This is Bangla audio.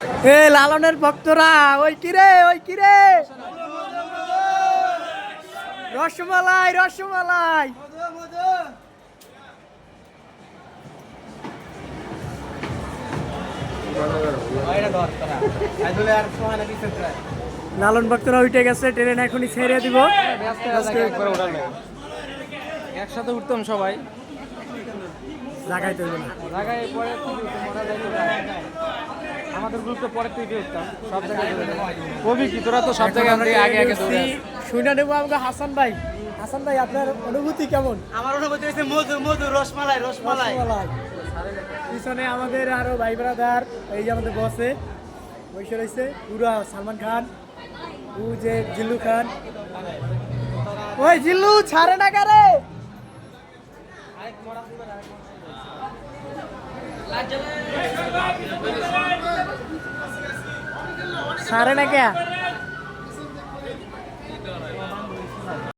এ লালনের ভক্তরা ওই কিরে রসমালাই রসমালাই লালন ভক্তরা উঠে গেছে, ট্রেন এখনই ছেড়ে দিব। একসাথে উঠতাম সবাই, জায়গায় তৈরি না, জায়গায় পরে আমাদের গ্রুপে পরে থেকে উঠতাম সব জায়গায়। কবি কি তোরা তো সব জায়গায় আগে আগে শুনে নেবো আমাকে। হাসান ভাই আপনার অনুভূতি কেমন? আমার অনুভূতি হচ্ছে মধু মধু রসমালাই রসমালাই। পিছনে আমাদের আরো ভাই ব্রাদার, এই যে আমাদের বসে বসে রয়েছে পুরা সালমান খান, ও যে জিল্লু খান। ওই জিল্লু ছাড়ে না কারে, ছাড়ে না কে?